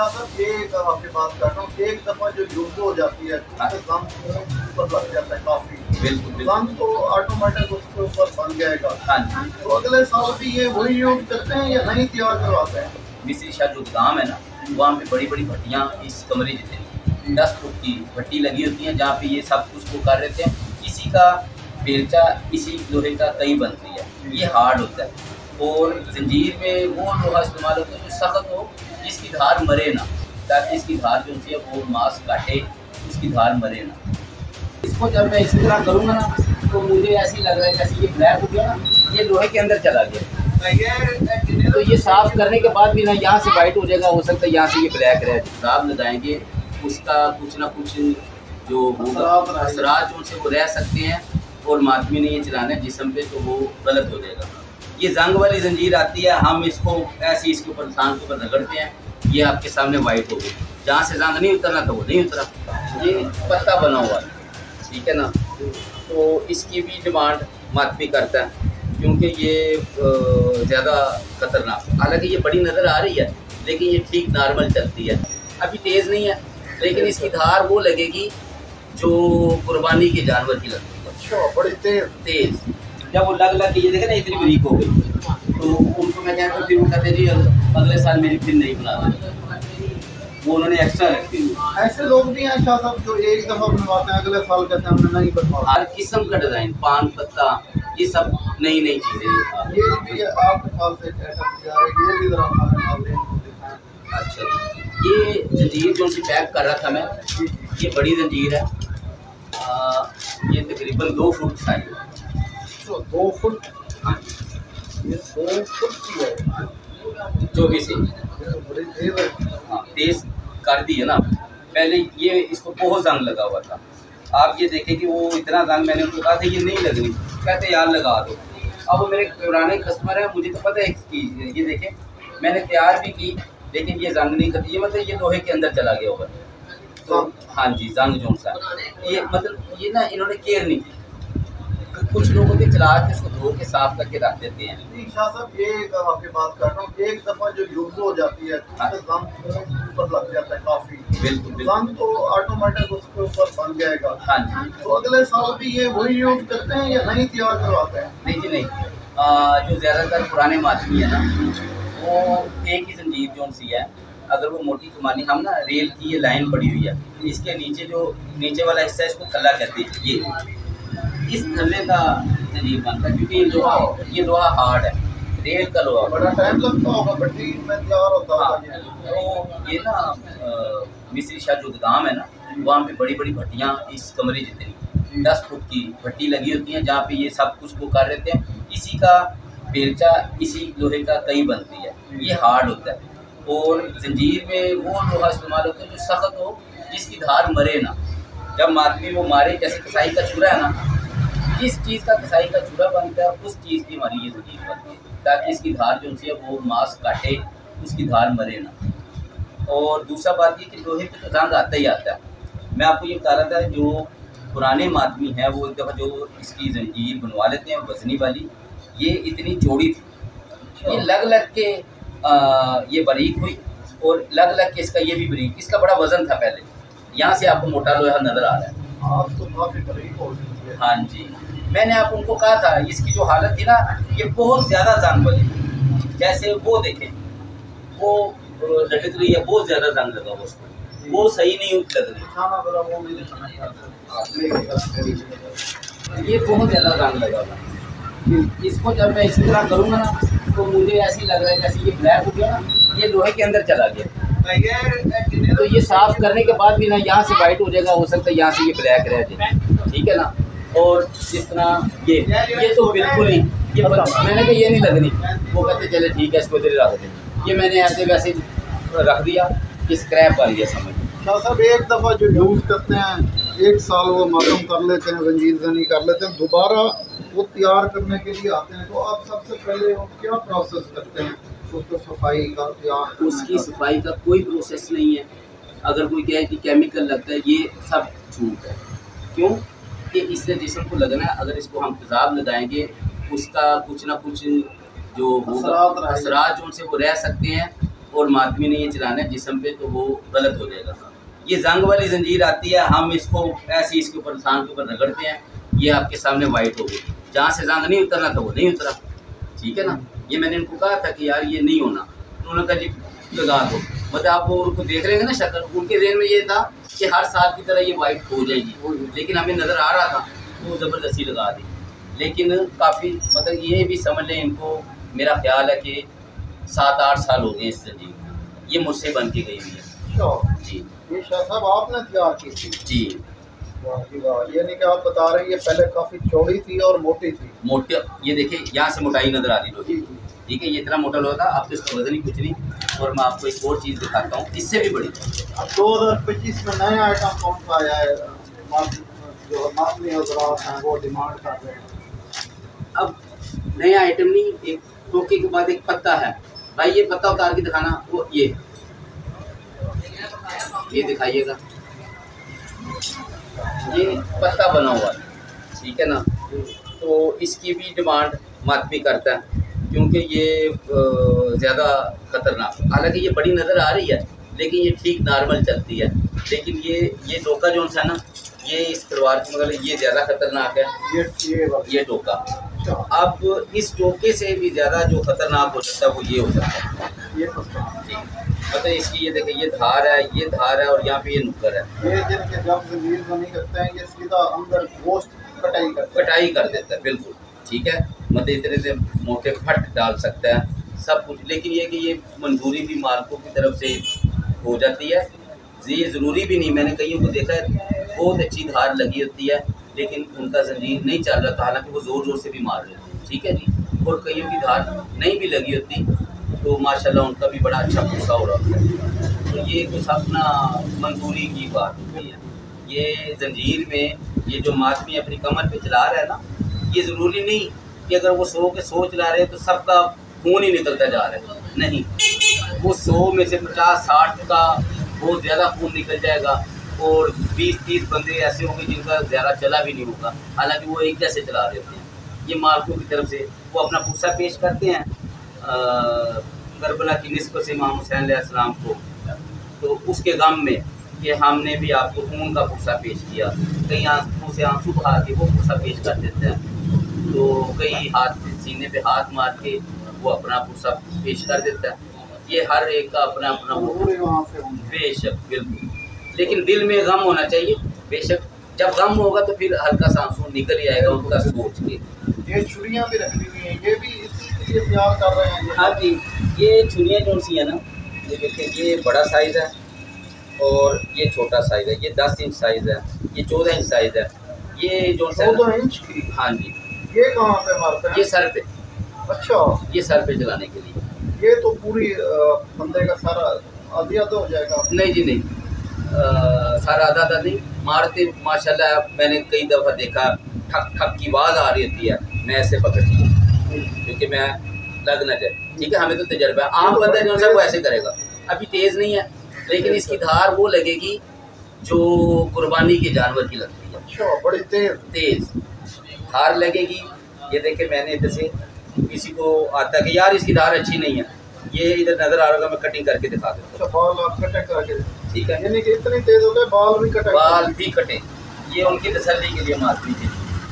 साहब ये आपकी बात कर रहा हूँ, एक दफा जो यूज हो जाती है तो ऊपर लग जाता है काफी। बिल्कुल दम तो ऑटोमेटिक उसके ऊपर बन जाएगा। हाँ जी। तो अगले साल भी ये वही यूज करते हैं या नहीं तैयार करवाते हैं? मिस्त्री शाह जो गोदाम है ना, वहाँ पे बड़ी बड़ी भट्टियाँ इस कमरे जितनी 10 फुट की भट्टी लगी होती हैं, जहाँ पे ये सब कुछ वो कर रहे थे। इसी का बेलचा इसी लोहे का कई बनती है, ये हार्ड होता है। और जंजीर में वो लोहा इस्तेमाल होता है जो सख्त हो, जिसकी धार मरे ना, ताकि इसकी धार जो होती है वो मांस काटे, उसकी धार मरे ना। इसको जब मैं इसी तरह करूँगा ना, तो मुझे ऐसे लग रहा है जैसे ये ब्लैक हो गया ना, ये लोहे के अंदर चला गया। तो ये साफ करने के बाद भी ना यहाँ से वाइट हो जाएगा, हो सकता है यहाँ से ये ब्लैक रहे। साफ लगाएंगे उसका कुछ ना कुछ जो होगा असरात उनसे वो रह सकते हैं, और मातमी ने ये चलाना है जिस्म पे, तो वो गलत हो जाएगा। ये जंग वाली जंजीर आती है, हम इसको ऐसे इसके ऊपर इंसान के ऊपर रगड़ते हैं, ये आपके सामने वाइट हो गई। जहाँ से जंग नहीं उतरना था वो नहीं उतरा, ये पत्ता बना हुआ है, ठीक है ना। तो इसकी भी डिमांड मातमी करता है, क्योंकि ये ज़्यादा खतरनाक, हालांकि ये बड़ी नज़र आ रही है, लेकिन ये ठीक नॉर्मल चलती है, अभी तेज़ नहीं है, लेकिन इसकी धार वो लगेगी जो कुर्बानी के जानवर की लगती है। अच्छा, बड़ी तेज़ जब वो लग के ये देखे ना इतनी बरीक हो गई, तो उनको मैं कहता हूँ, फिर वो कहते जी अगले साल मेरी फिर नहीं बना रहे, वो उन्होंने एक्स्ट्रा रखी हुई। ऐसे लोग भी हैं शाह साहब जो एक दफा बनवाते हैं, अगले साल कहते हैं हमने नहीं बनवा। हर किस्म का डिज़ाइन, पान पत्ता, ये सब नई नई चीज़ें। ये भी आपके पास एक ऐसा तैयार है, ये भी जरा हमारे दिखाएं। अच्छा, ये जंजीर जो सी पैक कर रहा था मैं, ये बड़ी जंजीर है, ये तकरीबन 2 फुट साइज है। तो 2 फुट, हाँ, ये 2 फुट की है, 24 इंच। बड़ी तेज है। हाँ, तेज़ कर दी है ना। पहले ये इसको बहुत जंग लगा हुआ था, आप ये देखें कि वो इतना जंग, मैंने उनको कहा था ये नहीं लगनी, कहते यार लगा दो। अब वो मेरे पुराने कस्टमर है, मुझे तो पता है एक चीज़, ये देखें मैंने तैयार भी की, लेकिन ये जंग नहीं करती, ये मतलब ये लोहे के अंदर चला गया होगा। तो हाँ जी, जंग जो सा ये मतलब ये ना इन्होंने केयर नहीं की। कुछ लोगों के चला के इसको धो के साफ करके रख देते हैं। शाह साहब ये आपकी बात कर रहा हूँ, एक दफा जो यूज हो जाती है तो दम ऊपर लग जाता है काफी। बिल्कुल दम तो ऑटोमेटिक उसके ऊपर बन जाएगा। हाँ जी। तो अगले साल भी ये वही यूज करते हैं या नहीं तैयार करवाते हैं? नहीं जी नहीं, जो ज़्यादातर पुराने मातमी है ना, वो एक ही जंजीर जो सी है, अगर वो मोटी कमानी, हम ना रेल की ये लाइन पड़ी हुई है, इसके नीचे जो नीचे वाला हिस्सा है इसको थल्ला कहते हैं, ये इस थल्ले का जंजीर बनता है, क्योंकि ये लोहा हार्ड है, रेल का लोहा। बड़ा टाइम लगता होगा भट्टी में तैयार होता होगा। तो ये ना मिस्त्री शाह जो गोदाम है ना, वहाँ पे बड़ी बड़ी भट्टियाँ इस कमरे जितनी 10 फुट की भट्टी लगी होती हैं, जहाँ पे ये सब कुछ वो कर रहे थे। इसी का बेलचा इसी लोहे का कई बनती है, ये हार्ड होता है। और जंजीर में वो लोहा इस्तेमाल होता है जो सख्त हो, जिसकी धार मरे ना। जब मातमी वो मारे, जैसे कसाई का चूड़ा है ना, जिस चीज़ का कसाई का चूड़ा बनता है उस चीज़ की हमारी ये जंजीर बनती है, ताकि इसकी धार जो है वो मांस काटे, उसकी धार मरे ना। और दूसरा बात ये कि लोहे पे तो जंग आता ही आता है। मैं आपको ये बता रहा था, जो पुराने मातमी हैं वो एक दफ़ा जो इसकी जंजीर बनवा लेते हैं वजनी वाली, ये इतनी चौड़ी थी, ये लग के ये बारीक हुई, और लग के इसका ये भी बारीक, इसका बड़ा वजन था पहले, यहाँ से आपको मोटा लोहा नज़र आ रहा है। आप तो काफी बारीक हो गई है। हाँ जी, मैंने आप उनको कहा था इसकी जो हालत थी ना, ये बहुत ज़्यादा जंग वाली, जैसे वो देखें वो लटक रही है, बहुत ज़्यादा जंग लगा हुआ उसको, वो सही नहीं लग रही, ये बहुत ज़्यादा जंग लगा हुआ। इसको जब मैं इसी तरह करूँगा ना, तो मुझे ऐसे लग रहा है जैसे ये ब्लैक हो गया ना, ये लोहे के अंदर चला गया। तो ये साफ करने के बाद भी ना यहाँ से वाइट हो जाएगा, हो सकता है यहाँ से ये ब्लैक रह जाए, ठीक है ना। और जिस तरह ये तो बिल्कुल ही, ये मैंने कहा ये नहीं लगनी, वो कहते चले ठीक है इसको इधर रख दें, ये मैंने ऐसे वैसे रख दिया कि स्क्रैप बन गया समझ। शाह साहब एक दफ़ा जो यूज़ करते हैं, एक साल वो मालूम कर लेते हैं, जंजीर जनी कर लेते हैं, दोबारा वो तैयार करने के लिए आते हैं, तो आप सबसे पहले वो क्या प्रोसेस करते हैं उसको सफाई का? उसकी सफाई का कोई प्रोसेस नहीं है। अगर कोई कहे कि केमिकल लगता है, ये सब झूठ है। क्यों कि इससे जिस्म को लगना है, अगर इसको हम तेज़ाब लगाएंगे, उसका कुछ ना कुछ जो होगा असरात जो उनसे वो रह सकते हैं, और मातमी ने ये चलाना है जिस्म पे, तो वो गलत हो जाएगा। ये जंग वाली जंजीर आती है, हम इसको ऐसे इसके ऊपर इंसान के ऊपर रगड़ते हैं, ये आपके सामने वाइट हो गई। जहाँ से जंग नहीं उतरना था वो नहीं उतरा, ठीक है ना। ये मैंने इनको कहा था कि यार ये नहीं होना, उन्होंने कहा जी लगा दो। मतलब आप वो उनको देख रहे हैं ना शक्ल, उनके ज़हन में ये था कि हर साल की तरह ये वाइट हो जाएगी, लेकिन हमें नज़र आ रहा था तो ज़बरदस्ती लगा दी। लेकिन काफ़ी मतलब ये भी समझ लें, इनको मेरा ख्याल है कि 7-8 साल हो गए इस जंजीर में, ये मुझसे बन के गई हुई है जी। ये शाह साहब आपने तैयार की थी जी। वाह जी वाह। यानी कि आप बता रहे हैं ये पहले काफ़ी चौड़ी थी और मोटी थी। मोटे, ये देखिए यहाँ से मोटाई नज़र आ रही लोग, ठीक है, ये इतना मोटा लोहा था। अब तो इसका वजन ही कुछ नहीं। और मैं आपको एक और चीज़ दिखाता हूँ, इससे भी बड़ी। अब 2025 में नया आइटम कौन सा आया है जो मातमी हज़रात हैं वो डिमांड कर रहे हैं? अब नया आइटम नहीं, एक टोके के बाद एक पत्ता है भाई, ये पत्ता उतार के दिखाना। वो ये दिखाइएगा, ये पत्ता बना हुआ है, ठीक है ना। तो इसकी भी डिमांड मातमी करता है, क्योंकि ये ज़्यादा ख़तरनाक, हालांकि ये बड़ी नज़र आ रही है लेकिन ये ठीक नॉर्मल चलती है। लेकिन ये टोका जो है ना, ये इस परिवार की मगर ये ज़्यादा ख़तरनाक है, ये टोका। अब इस टोके से भी ज़्यादा जो ख़तरनाक हो सकता है वो ये हो सकता है, ये जी। मतलब इसकी ये देखिए, ये धार है, ये धार है, और यहाँ पे ये नुक्कर है। ये जिनके जब जमीन नहीं करते हैं, ये सीधा अंदर गोश्त कटाई कर देता है, बिल्कुल ठीक है। मतलब इतने से मोटे फट डाल सकता है सब कुछ। लेकिन ये कि ये मंजूरी भी मालिकों की तरफ से हो जाती है, ये ज़रूरी भी नहीं। मैंने कईयों को देखा है बहुत अच्छी धार लगी होती है लेकिन उनका जंजीर नहीं चल रहा था, हालांकि वो ज़ोर ज़ोर से भी मार रहे थे, ठीक है जी। और कईयों की धार नहीं भी लगी होती तो माशाल्लाह उनका भी बड़ा अच्छा गुस्सा हो रहा था। तो ये कुछ अपना मंजूरी की बात होती है। ये जंजीर में ये जो मातमी अपनी कमर पे चला रहा है ना, ये ज़रूरी नहीं कि अगर वो 100 के 100 चला रहे हैं तो सबका खून ही निकलता जा रहा है, नहीं। वो 100 में से 50-60 का बहुत ज़्यादा खून निकल जाएगा, और 20-30 बंदे ऐसे होंगे जिनका ज़्यादा चला भी नहीं होगा, हालांकि वो एक जैसे चला रहे होते हैं। ये मालिकों की तरफ से वो अपना पुरसा पेश करते हैं करबला की निस्बत से इमाम हुसैन अलैहिस्सलाम को, तो उसके गम में कि हमने भी आपको खून का पुरसा पेश किया। कई आंखों से आंसू बहा के वो पुरसा पेश कर देते हैं, तो कई हाथ सीने पे हाथ मार के वो अपना पुरसा पेश कर देता है। ये हर एक का अपना अपना बेशक, बिल्कुल। लेकिन दिल में गम होना चाहिए, बेशक जब गम होगा तो फिर हल्का सा आंसू निकल ही आएगा उनका सोच के। ये छुरियाँ भी रखी हुई हैं, ये भी इसी के लिए तैयार कर रहे हैं? हाँ जी, ये छुरियाँ जो सी है ना, ये देखिए, ये बड़ा साइज़ है और ये छोटा साइज़ है। ये 10 इंच साइज़ है, ये 14 इंच साइज़ है। ये जो 14 इंच की? हाँ जी। ये कहाँ पे मारते हैं? ये सर पे। अच्छा, ये सर पे चलाने के लिए। ये तो पूरी बंदे का सारा आधा हो जाएगा? नहीं जी नहीं, सारा आधा नहीं मारते। माशाल्लाह मैंने कई दफ़ा देखा ठक ठक की आवाज़ आ रही होती है, मैं ऐसे पकड़ती हूँ क्योंकि मैं लग न जाए, ठीक है। हमें तो तजर्बा है, आम बंदा जो है वो ऐसे करेगा। अभी तेज़ नहीं है लेकिन इसकी धार वो लगेगी जो कुर्बानी के जानवर की लगती है। अच्छा, बड़ी तेज़ धार लगेगी। ये देखिए, मैंने इधर से किसी को आता है कि यार इसकी धार अच्छी नहीं है, ये इधर नज़र आ रहा होगा, मैं कटिंग करके दिखा देता हूँ। अच्छा, बाल आप कटे करके, ठीक है। यानी कि इतनी तेज़ हो गए बाल भी कटे। ये उनकी तसल्ली के लिए मारती थी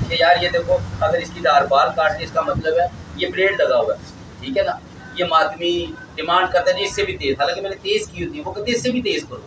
कि यार ये देखो, अगर इसकी धार बाल काटने, इसका मतलब है ये ब्लेड लगा हुआ है, ठीक है ना। ये मातमी डिमांड करता है जी इससे भी तेज़, हालांकि मैंने तेज़ की होती है, वो कहते इससे भी तेज़ करो।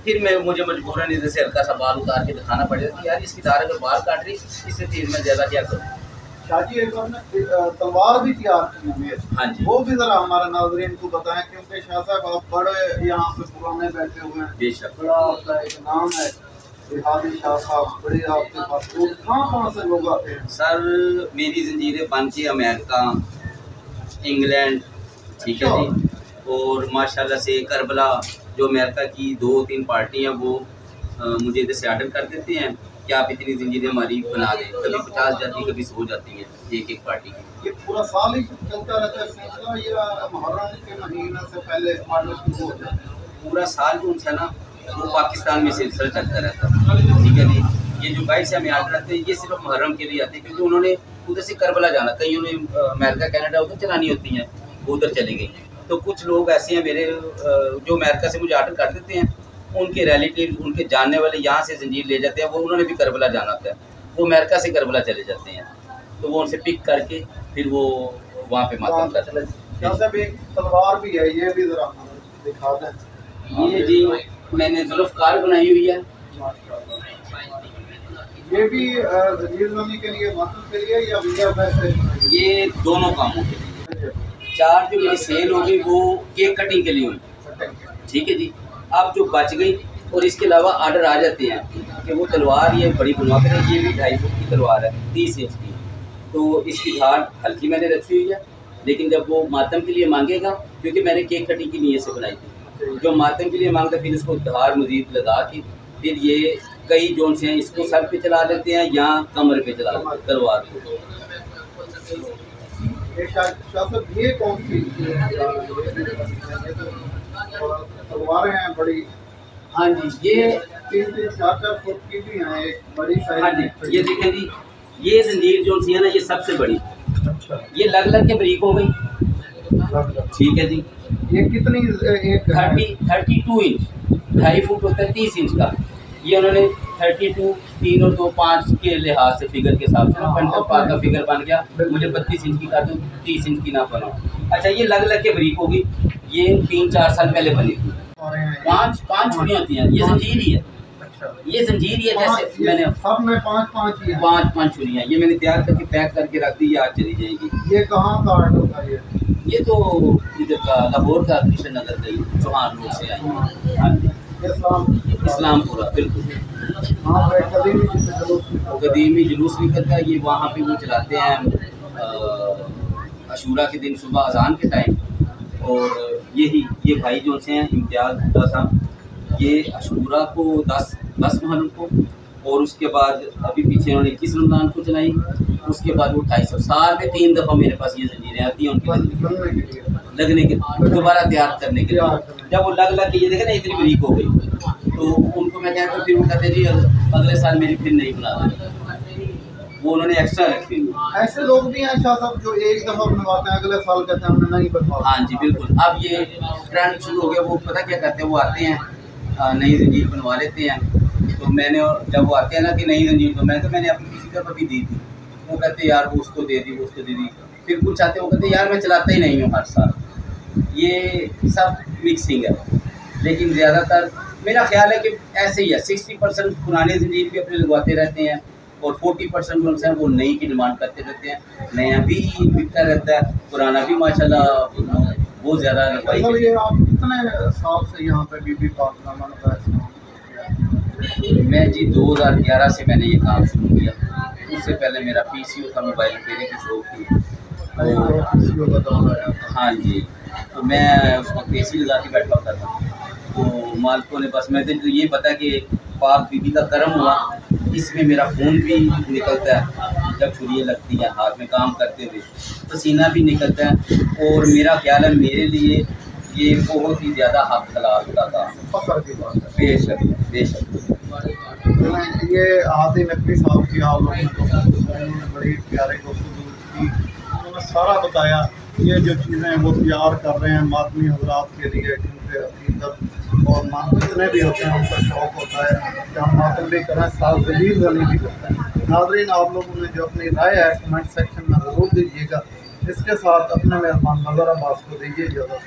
फिर मुझे मजबूरन इधर से हल्का सा बाल उतार के दिखाना पड़ेगा कि यार इसकी धार अगर बाल काट रही, इससे तेज़ में ज़्यादा क्या करूँ। शाजी एक तलवार भी तैयार की हुई है। हाँ जी, वो भी ज़रा हमारे नाज़रीन को बताएं, क्योंकि शाह साहब आप बड़े यहाँ पे पुराने बैठे हुए हैं, बेशक बड़ा आपका एक नाम है रिहादी शाह साहब, बड़े आपके पास कहाँ से लोग आते हैं? सर मेरी ज़ंजीरें बन के अमेरिका, इंग्लैंड, ठीक है जी, और माशाल्लाह से करबला जो अमेरिका की 2-3 पार्टी हैं वो मुझे इधर से ऑर्डर कर देते हैं कि आप इतनी ज़ंजीरें हमारी बना दें। कभी 50 जाती है, कभी 100 जाती हैं एक पार्टी की। ये पूरा साल ही चलता रहता है सिलसिला, या मुहर्रम के महीने से पहले ऑर्डर शुरू हो जाता है? पूरा साल जो है ना वो पाकिस्तान में सिलसिला चलता रहता है, ठीक है जी। ये जो गाइड से हमें ऑर्डर आते हैं ये सिर्फ मुहर्रम के लिए आते हैं, क्योंकि उन्होंने उधर से करबला जाना, कईयों ने अमेरिका कनाडा उधर चलानी होती हैं, वो उधर चली गई हैं। तो कुछ लोग ऐसे हैं मेरे जो अमेरिका से मुझे ऑर्डर कर देते हैं, उनके रिलेटिव, उनके जानने वाले यहाँ से जंजीर ले जाते हैं। वो उन्होंने भी करबला जाना होता है, वो अमेरिका से करबला चले जाते हैं, तो वो उनसे पिक करके फिर वो वहाँ पे मातम करते हैं। एक तलवार भी है, ये भी जरा दिखा दें। ये जी मैंने जुल्फ़कार बनाई हुई है। ये भी जंजीर जनी के लिए, मातम के लिए, या भैया वैसे? ये दोनों कामों के लिए। 4 जो मेरी सेल होगी वो केक कटिंग के लिए हुई, ठीक है जी। अब जो बच गई, और इसके अलावा आर्डर आ जाते हैं कि वो तलवार ये बड़ी बनवा कर, ये भी 2.5 फुट की तलवार है, 30 इंच की, तो इसकी धार हल्की मैंने रखी हुई है। लेकिन जब वो मातम के लिए मांगेगा, क्योंकि मैंने केक कटिंग की नीयत से बनाई थी, जो मातम के लिए मांगता फिर इसको धार मजीद लगा के फिर ये कई जोन से हैं, इसको सर पे चला देते हैं या कमर पे चला देते हैं तलवार को। ये कौन सी तलवारें हैं बड़ी? हाँ जी, ये 3-4 फुट की भी हैं, एक बड़ी साइज। हाँ जी, ये देखें जी, ये जंजीर जो सी है ना, ये सबसे बड़ी। अच्छा, ये लग लग के बरीक हो गई, ठीक है जी। ये कितनी? एक 32 इंच, 2.5 फुट होता है 30 इंच का। ये उन्होंने 32, 3 और 2, 5 के लिहाज से फिगर के हिसाब से क्विंटल पार का फिगर बन गया। मुझे 32 इंच की कर दूँ, 30 इंच की ना बनाओ। अच्छा, ये लग लग के बरीक होगी। ये 3-4 साल पहले बनी थी। 5 छुरियाँ होती हैं, ये जंजीर ही है। ये जंजीर ही है, जैसे मैंने सब में 5-5 ही हैं। 5 छुरियाँ ये मैंने तैयार करके पैक करके रख दी, ये आज चली जाएगी। ये कहाँ का आर्ट होता है? ये तो इधर का लाहौर का कृष्ण नगर का चौहान रोड से आई है। हाँ जी, इस्लामपुरा, बिल्कुल। कदीमी जुलूस निकलता है, ये वहाँ पे वो चलाते हैं अशूरा के दिन सुबह अजान के टाइम। और ये भाई जो से हैं इम्तियाज़ भुट्टा साहब, ये अशूरा को 10 मुहर्रम को, और उसके बाद अभी पीछे उन्होंने 21 रमज़ान को चलाई। उसके बाद वो 250 साल में 3 दफ़ा मेरे पास ये जंजीरें आती हैं उनकी लगने के, दोबारा तैयार करने के लिए। जब वो लग के ये देखे ना इतनी बरीक हो गई, तो उनको मैं कहता, फिर वो कहते जी अगले साल मेरी फिर नहीं बना दें, वो उन्होंने एक्स्ट्रा रखी हुई। ऐसे लोग भी हैं शाह साहब जो एक दफ़ा बनवाते हैं, अगले साल कहते हैं हमने नहीं बनवा। हाँ जी, बिल्कुल। अब ये ट्रेंड शुरू हो गया। वो पता क्या करते हैं, वो आते हैं नई जंजीर बनवा लेते हैं। तो मैंने जब वो आते हैं ना कि नई जंजीर, तो मैंने अपनी किसी दफ़ा भी दी थी, वो कहते यार वो उसको दे दी, वो उसको दे दी। फिर कुछ आते हैं, वो कहते यार मैं चलाता ही नहीं हूँ हर साल। ये सब मिक्सिंग है, लेकिन ज़्यादातर मेरा ख्याल है कि ऐसे ही है। 60% पुराने जंजीर भी अपने लगवाते रहते हैं, और 40% जो हैं वो नई की डिमांड करते रहते हैं। नया भी बिकता रहता है, पुराना भी माशाल्लाह बहुत ज़्यादा लगवाई। मतलब ये आप कितने साल से यहाँ पे बीबी पाकनामा लगाया? मैं जी 2011 से मैंने ये काम शुरू किया। उससे पहले मेरा PCO था, मोबाइल रिपेयरिंग की शॉप थी। हाँ जी, तो मैं उस वक्त AC लगा के बैठा होता था। तो मालिकों ने बस मैं तो ये पता कि पाक बीबी का करम हुआ, इसमें मेरा खून भी निकलता है जब छुरियाँ लगती हैं हाथ में काम करते हुए, पसीना भी निकलता है। और मेरा ख्याल है मेरे लिए ये बहुत ही ज़्यादा हक हलाल का काम है। फख्र की बात है। बेशक बेशक। ये आदि नकवी साहब की आप लोगों ने बड़ी प्यारे गुफ्तगू की, उन्होंने सारा बताया। ये जो चीज़ें वो तैयार कर रहे हैं मातमी हजरात के लिए, क्योंकि अकीदत और जितने भी होते हैं उनका शौक़ होता है कि हम मातम भी करें, साथ जलील गली भी करते हैं। नाज़रीन, आप लोगों ने जो अपनी राय है कमेंट सेक्शन में ज़रूर दीजिएगा। इसके साथ अपने मेहमान नज़र अब्बास को दीजिए इजाज़त।